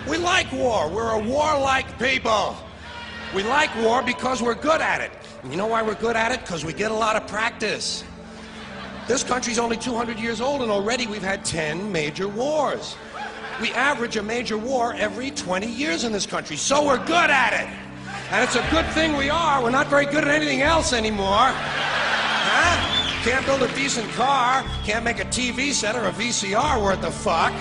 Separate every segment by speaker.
Speaker 1: We like war. We're a warlike people. We like war because we're good at it. And you know why we're good at it? Because we get a lot of practice. This country's only 200 years old, and already we've had 10 major wars. We average a major war every 20 years in this country, so we're good at it. And it's a good thing we are. We're not very good at anything else anymore. Huh? Can't build a decent car, can't make a TV set or a VCR worth the fuck.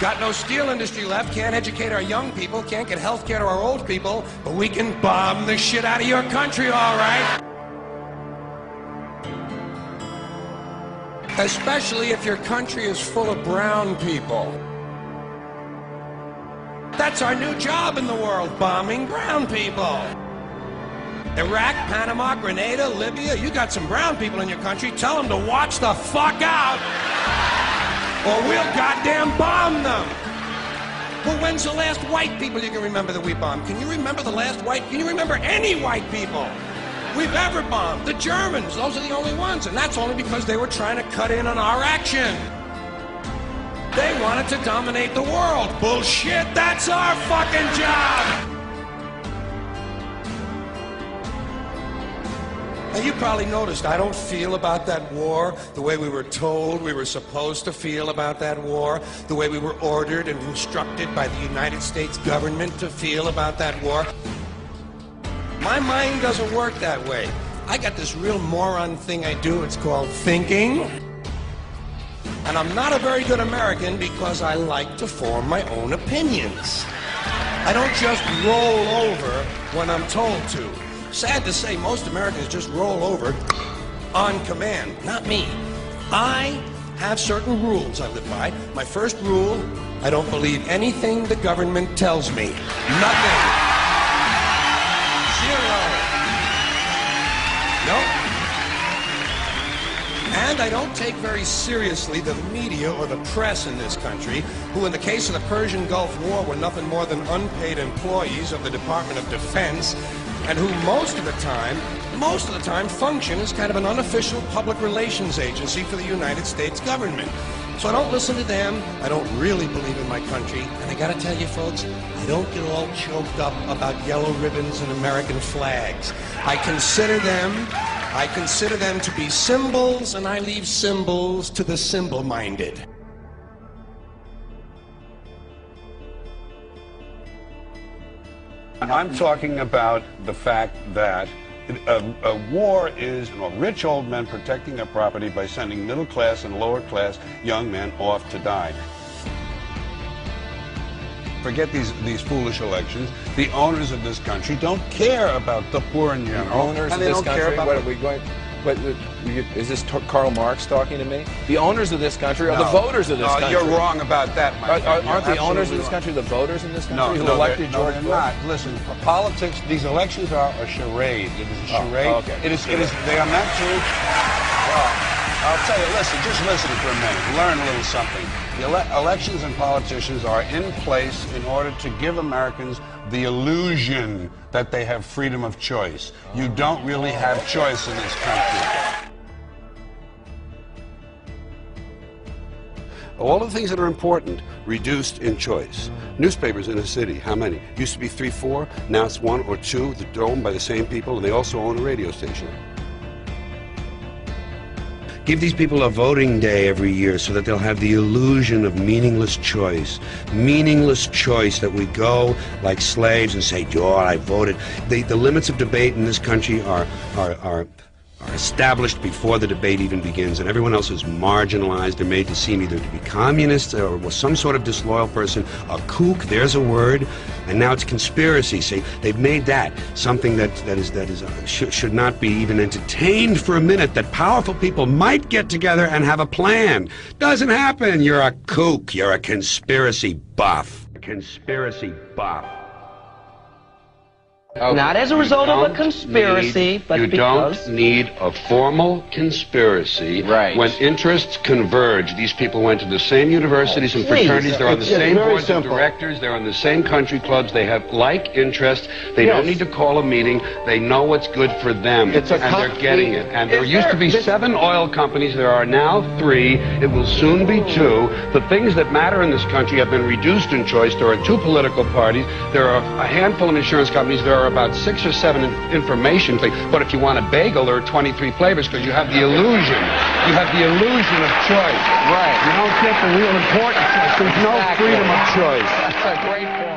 Speaker 1: Got no steel industry left, can't educate our young people, can't get health care to our old people, but we can bomb the shit out of your country, all right? Especially if your country is full of brown people. That's our new job in the world, bombing brown people. Iraq, Panama, Grenada, Libya, you got some brown people in your country, tell them to watch the fuck out, or we'll goddamn bomb them. Well, when's the last white people you can remember that we bombed? Can you remember the last white, can you remember any white people we've ever bombed? The Germans, those are the only ones, and that's only because they were trying to cut in on our action. They wanted to dominate the world. Bullshit, that's our fucking job! Now, you probably noticed I don't feel about that war the way we were told we were supposed to feel about that war, the way we were ordered and instructed by the United States government to feel about that war. My mind doesn't work that way. I got this real moron thing I do, it's called thinking. And I'm not a very good American because I like to form my own opinions. I don't just roll over when I'm told to. Sad to say, most Americans just roll over on command. Not me. I have certain rules I live by. My first rule, I don't believe anything the government tells me. Nothing. Zero. Nope. And I don't take very seriously the media or the press in this country, who in the case of the Persian Gulf War were nothing more than unpaid employees of the Department of Defense, and who most of the time function as kind of an unofficial public relations agency for the United States government. So I don't listen to them, I don't really believe in my country, and I gotta tell you folks, I don't get all choked up about yellow ribbons and American flags. I consider them to be symbols, and I leave symbols to the symbol-minded.
Speaker 2: I'm talking about the fact that a war is rich old men protecting their property by sending middle-class and lower-class young men off to die. Forget these foolish elections. The owners of this country don't care about the poor in general.
Speaker 3: The owners of this country? What are we going? Is this Karl Marx talking to me? The owners of this country are the voters of this country.
Speaker 2: No, you're wrong about that, my friend.
Speaker 3: Aren't the owners of this country the voters in this country who elected George Bush?
Speaker 2: No, they're not. Listen, politics, these elections are a charade. It is a charade.
Speaker 3: Oh, okay.
Speaker 2: They are meant to... Well, I'll tell you, just listen for a minute. Learn a little something. The elections and politicians are in place in order to give Americans the illusion that they have freedom of choice. You don't really have choice in this country. All of the things that are important reduced in choice. Newspapers in a city, how many? Used to be 3, 4, now it's 1 or 2. They're owned by the same people, and they also own a radio station. Give these people a voting day every year so that they'll have the illusion of meaningless choice. Meaningless choice, that we go like slaves and say, "Oh, I voted." The limits of debate in this country are established before the debate even begins, and everyone else is marginalized and made to seem either to be communists or some sort of disloyal person, a kook, there's a word, and now it's conspiracy. See, they've made that something that should not be even entertained for a minute, that powerful people might get together and have a plan. Doesn't happen. You're a kook. You're a conspiracy buff. Conspiracy buff.
Speaker 4: Not as a result of a conspiracy, but because...
Speaker 2: You don't need a formal conspiracy when interests converge. These people went to the same universities and fraternities. They're on the same boards of directors. They're on the same country clubs. They have like interests. They don't need to call a meeting. They know what's good for them, and they're getting it. And there used to be 7 oil companies. There are now 3. It will soon be 2. The things that matter in this country have been reduced in choice. There are 2 political parties. There are a handful of insurance companies. There are about 6 or 7 information things. But if you want a bagel, there are 23 flavors because you have the illusion. You have the illusion of choice. Right. You don't get the real important choice. There's no freedom of choice.
Speaker 3: That's a great point.